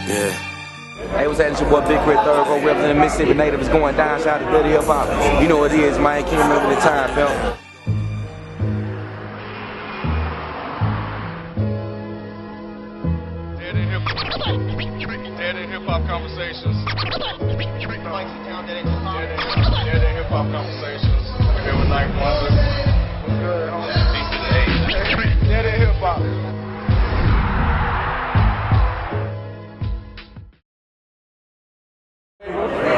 Yeah. Hey, what's happening? It's your boy Big K.R.I.T, third row representing Mississippi native. It's going down. Shout out to Dirty Hip Hop. You know what it is, man. Can't remember the time, pal. Dead in hip hop conversations. Dead in hip hop conversations. We're here with Night Wonder. What's good, homie? Peace to the age. Dead in hip hop.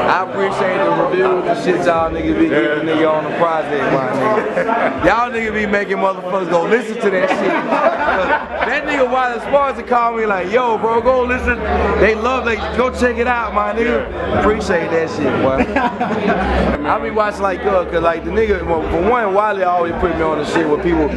I appreciate the reviews and shit y'all niggas be giving nigga on the project, my nigga. Y'all niggas be making motherfuckers go listen to that shit. That nigga Wiley Sparks call me like, yo, bro, go listen. They love, like, go check it out, my nigga. Appreciate that shit, boy. I be watching like, cause like the nigga, well, for one, Wiley always put me on the shit where people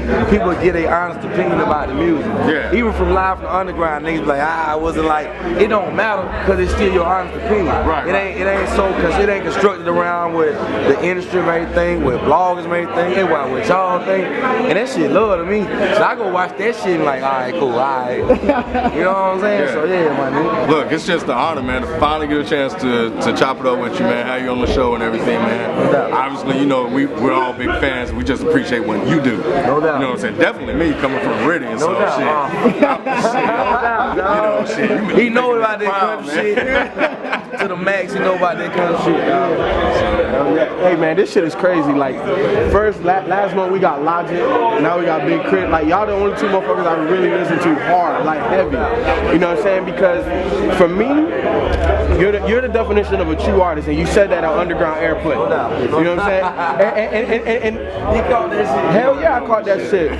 get their honest opinion about the music. Yeah. Even from Live from the Underground, niggas be like, I wasn't like, it don't matter, cause it's still your honest opinion. Right. It ain't so, cause it ain't constructed around with the industry and everything, with bloggers and everything, and what y'all think. And that shit love to me. So I go watch that shit and like, alright, cool, alright. You know what I'm saying? Yeah. So yeah, my nigga. Look, it's just an honor, man, to finally get a chance to chop it up with you, man. Have you on the show and everything, man. No doubt. Obviously, you know, we're all big fans. We just appreciate what you do. No doubt. You know what I'm saying? Definitely me coming from Riddick and No so doubt. shit. No doubt, You know, shit. He know about that kind of shit. To the max, he know about that kind of shit. Hey man, this shit is crazy. Like, first, last month we got Logic, now we got Big K.R.I.T. Like, y'all the only two motherfuckers I really listen to hard, like heavy. You know what I'm saying? Because for me, you're the definition of a true artist, and you said that on Underground Airplay. You know what I'm saying? And He caught that shit. hell yeah, I caught that shit.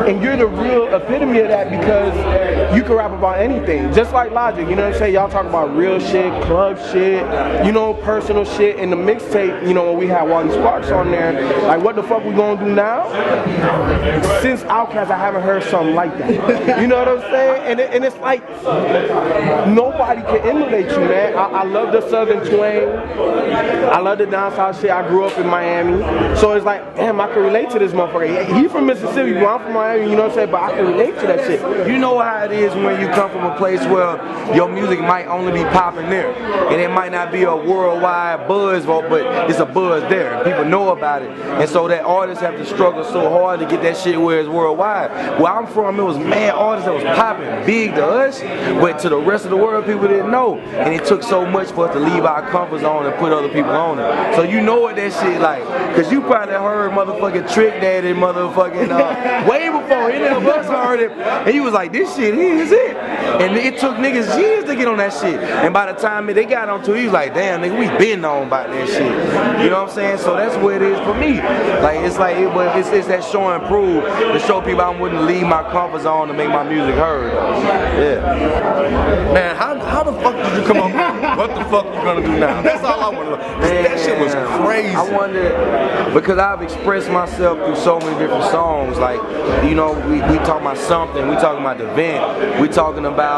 And you're the real epitome of that, because you can rap about anything, just like Logic. You know what I'm saying? Y'all talk about real shit, club shit, you know, personal shit. In the mixtape, you know, when we had Wally Sparks on there, like, what the fuck we gonna do now? Since Outkast, I haven't heard something like that. You know what I'm saying? And it's like, nobody can emulate you, man. I love the Southern twang. I love the down south shit. I grew up in Miami. So it's like, damn, I can relate to this motherfucker. He from Mississippi, but I'm from Miami, you know what I'm saying? But I can relate to that shit. You know how it is when you come from a place where your music might only be popping there, and it might not be a worldwide buzz, but it's a buzz there, and people know about it, and so that artists have to struggle so hard to get that shit where it's worldwide. Where I'm from, it was mad artists that was popping big to us, but to the rest of the world, people didn't know, and it took so much for us to leave our comfort zone and put other people on it. So you know what that shit like, cause you probably heard motherfucking Trick Daddy, motherfucking way before any of us heard it, and you was like, this shit here is it. And it took niggas years to get on that shit. And by the time they got onto it, he was like, damn, nigga, we been on about that shit. You know what I'm saying? So that's what it is for me. Like, it's like, it's that show and prove to show people I wouldn't leave my comfort zone to make my music heard. Yeah. Man, how the fuck did you come up with what the fuck you gonna do now? That's all I want to know. That shit was crazy. I wonder, because I've expressed myself through so many different songs. Like, you know, we talking about something, we talking about the event, we talking about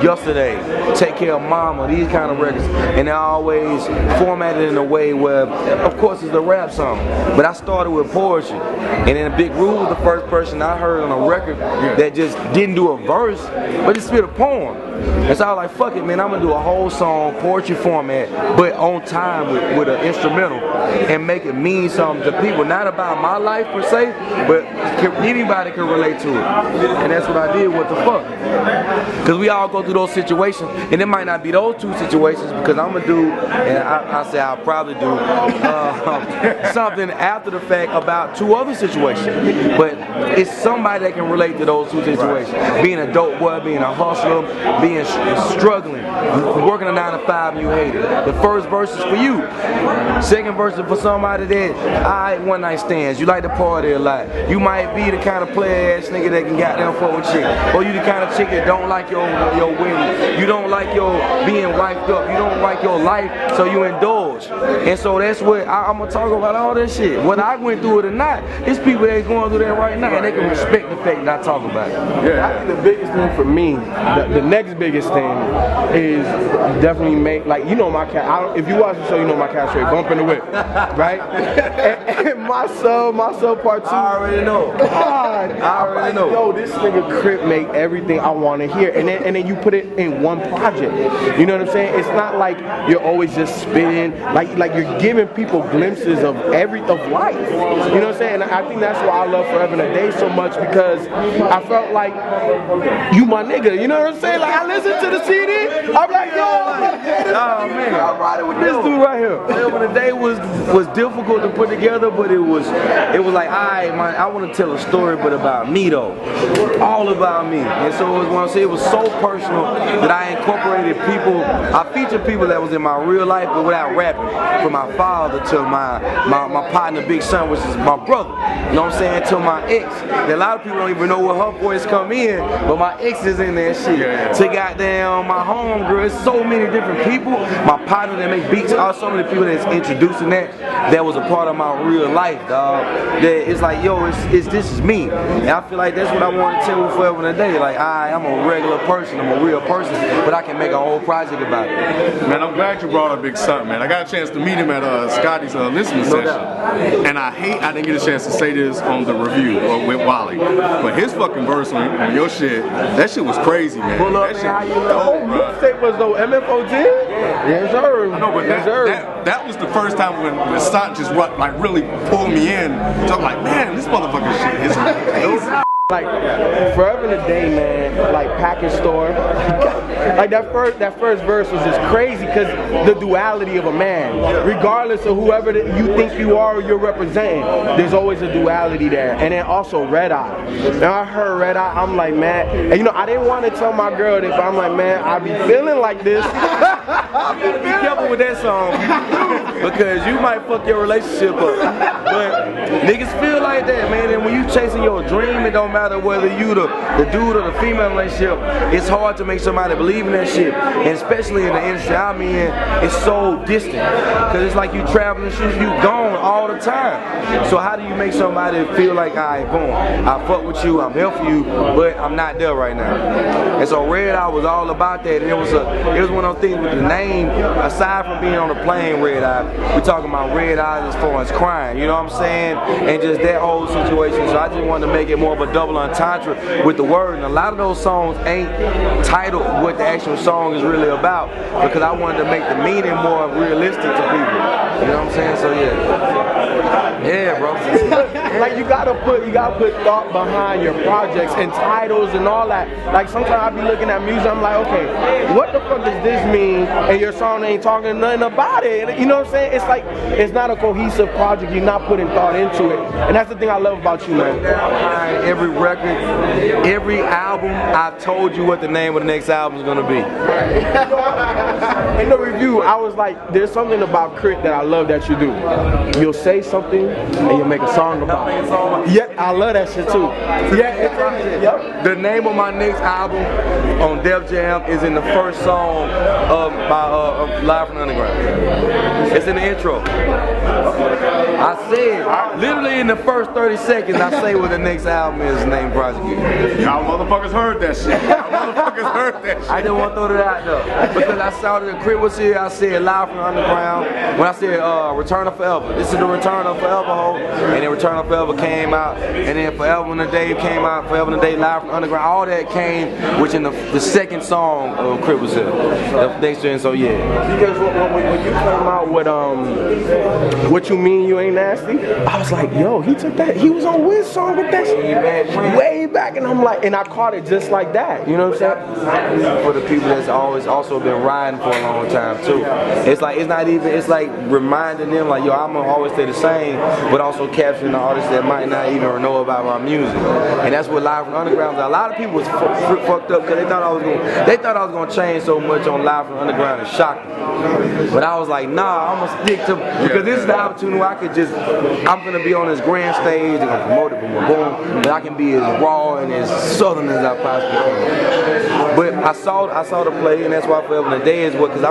yesterday, Take Care of Mama, these kind of records. And they're always formatted in a way where, of course, it's a rap song. But I started with poetry. And then Big Rule was the first person I heard on a record that just didn't do a verse, but just spit a poem. And so I was like, fuck it, man, I'm gonna do a whole song, poetry format, but on time with an instrumental, and make it mean something to people. Not about my life per se, but anybody can relate to it. And that's what I did, what the fuck. Because we all go through those situations, and it might not be those two situations, because I'm gonna do, and I say I'll probably do something after the fact about two other situations. But it's somebody that can relate to those two situations. Being a dope boy, being a hustler, being struggling, working a 9 to 5 and you hate it. The first verse is for you. Second verse is for somebody that, alright, one night stands. You like to party a lot. You might be the kind of player ass nigga that can goddamn fuck with chick. Or you the kind of chick that don't like your wedding. You don't like your being wiped up. You don't like your life, so you indulge. And so that's what I'm gonna talk about all that shit. Whether I went through it or not, it's people that's going through that right now, and they can respect the fact that I talk about it. Yeah, I think the biggest thing for me, the next biggest thing is definitely make, like, you know my cat, if you watch the show, you know my cat straight bumping the whip, right? and my soul part 2. I already know. God, I already know. Yo, this nigga K.R.I.T make everything I want to hear, and then you put it in one project. You know what I'm saying? It's not like you're always just spitting, like you're giving people glimpses of life. You know what I'm saying? And I think that's why I love Forever and a Day so much, because I felt like you my nigga. You know what I'm saying? Like, I listen to the CD, I'm like, yo, oh man, I'm riding with this dude right here. Forever and a Day was difficult to put together, but it was like, alright, man, I want to tell a story, but about me though, all about me. And so it was, when I say it was so personal that I incorporated people. I featured people that was in my real life, but without rapping. From my father to my partner Big Son, which is my brother. You know what I'm saying? To my ex. That a lot of people don't even know where her voice come in, but my ex is in that shit. To goddamn my homegirl, it's so many different people. My partner that make beats, so many people that's introducing that was a part of my real life, dog. That it's like, yo, this is me. And I feel like that's what I want to tell you Forever and a Day. Like, I'm a regular person, I'm a real person, but I can make a whole project about it. Man, I'm glad you brought up Big Son, man. I got a chance to meet him at Scotty's listening session. And I didn't get a chance to say this on the review with Wally. But his fucking verse on your shit, that shit was crazy, man. That shit was dope, bro. Mixtape was though MFOG? Yes, sir. No, but that was the first time when the Son just really pulled me in. So I'm like, man, this motherfucking shit is amazing. Like, Forever and a Day, man, like package store. Like that first verse was just crazy, because the duality of a man, regardless of whoever you think you are or you're representing, there's always a duality there. And then also Red Eye. Now I heard Red Eye, I'm like, man, and you know, I didn't want to tell my girl that, but I'm like, man, I be feeling like this. Be careful with that song, because you might fuck your relationship up. But niggas feel like that, man, and when you chasing your dream, it don't matter whether you the dude or the female relationship, it's hard to make somebody believe in that shit. And especially in the industry I'm in, it's so distant. Because it's like you traveling shoes, you gone all the time. So how do you make somebody feel like, alright, boom, I fuck with you, I'm here for you, but I'm not there right now. And so Red Eye was all about that. And it was one of those things with the name, aside from being on the plane Red Eye, we talking about red eyes as far as crime, you know what I'm saying? And just that whole situation. So I just wanted to make it more of a double entendre with the word. And a lot of those songs ain't titled what the actual song is really about, because I wanted to make the meaning more realistic to people. You know what I'm saying? So yeah, bro. Like you gotta put thought behind your projects and titles and all that. Like sometimes I be looking at music, I'm like, okay, what the fuck does this mean? And your song ain't talking nothing about it. You know what I'm saying? It's like it's not a cohesive project. You're not putting thought into it, and that's the thing I love about you, man. Every record, every album, I've told you what the name of the next album is gonna be. In the review, I was like, there's something about K.R.I.T that I love that you do. You'll say something and you'll make a song about it. Yeah, I love that shit too. Yeah, The name of my next album on Def Jam is in the first song of my Live from the Underground. It's in the intro. I said, literally in the first 30 seconds, I say what the next album is named Project. Y'all motherfuckers heard that shit. I didn't want to throw that out though, because I saw that the K.R.I.T was here. I said Live from the Underground. When I said Return of Forever, this is the Return of Forever ho, and then Return of Forever came out, and then Forever and a Day came out, Forever and a Day Live from the Underground. All that came, which in the second song of K.R.I.T was here. And so yeah. Because when you came out with What You Mean You Ain't Nasty, I was like, yo, he took that. He was on Wiz song with that shit way back, and I'm like, and I caught it just like that. You know what I'm saying? For the people that's always also been riding for a long time too. It's like it's like reminding them like, yo, I'm gonna always stay the same, but also capturing the artists that might not even know about my music. And that's what Live from the Underground is. A lot of people was fucked up because they thought I was gonna change so much on Live from the Underground and shock them. But I was like, nah, I'm gonna stick to, because this is the opportunity where I could I'm gonna be on this grand stage, they're gonna promote it, boom, but I can be as raw and as southern as I possibly can. But I saw the play, and that's why Forever Today is what, because I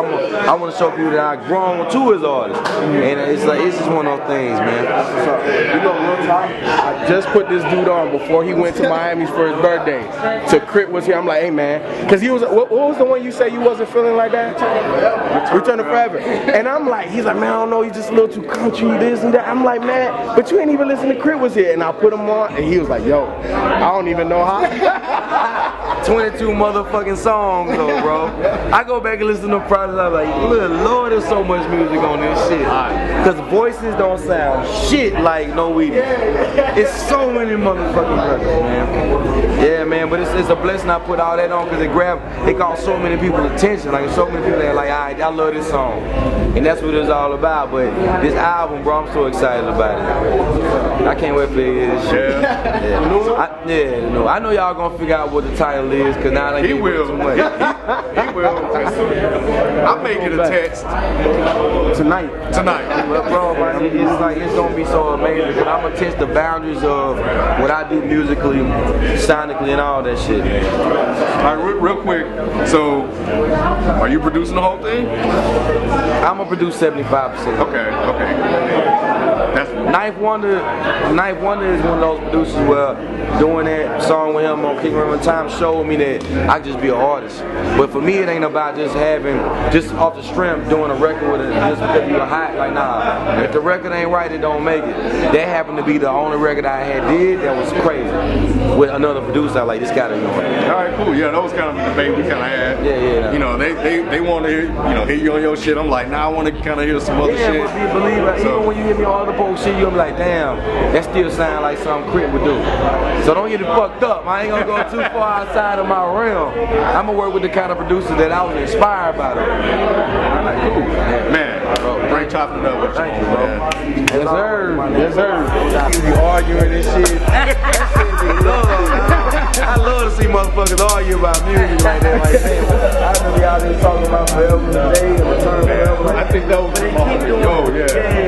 want to show people that I've grown too as artists, and it's just one of those things, man. So, you know, real talk, I just put this dude on before he went to Miami for his birthday. So K.R.I.T was here. I'm like, hey man, because he was, what was the one you said you wasn't feeling like that? Return to Forever. And I'm like, he's like, man, I don't know, he's just a little too country, this and that. I'm like, man, but you ain't even listening to K.R.I.T was here. And I put him on, and he was like, yo, I don't even know how. 22 motherfucking songs though, bro. I go back and listen to the projects, I'm like, good Lord, there's so much music on this shit. Because voices don't sound shit like No Weedy. It's so many motherfucking records, man. Yeah, man, but it's a blessing I put all that on because it caught so many people's attention. Like, so many people that are like, alright, I love this song. And that's what it's all about. But this album, bro, I'm so excited about it. I can't wait for this shit. Yeah. I know y'all gonna figure out what the title is because now they He will. too much. He will. I'm making a text Tonight. But bro, it's like it's gonna be so amazing because I'm gonna test the boundaries of what I do musically, sonically, and all that shit. All right, real quick. So, are you producing the whole thing? I'm gonna produce 75%. Okay. That's Knife Wonder is one of those producers where doing that song with him on King River Time showed me that I could just be an artist. But for me, it ain't about just off the strength doing a record with it just because you were hot. Like, nah, if the record ain't right, it don't make it. That happened to be the only record I had did that was crazy. With another producer, I like, this gotta be on it. all right, cool. Yeah, that was kind of a debate we kind of had. Yeah. You know, they want to hear you on your shit. I'm like, nah, I want to kind of hear some other shit. Yeah, but believe it. Even when you hear me on other folks shit, you'll be like, damn, that still sound like something K.R.I.T would do. So don't get it fucked up. I ain't gonna go too far outside of my realm. I'm gonna work with the kind of producer that I was inspired by. I'm like, cool. Man, great chopping it up with you. Thank you, bro. Man. Yes, sir. You arguing and shit. I love to see motherfuckers argue about music like that. Like, damn, I remember y'all just talking about Forever Today and Return Forever. I think that was the moment. Yo, yeah.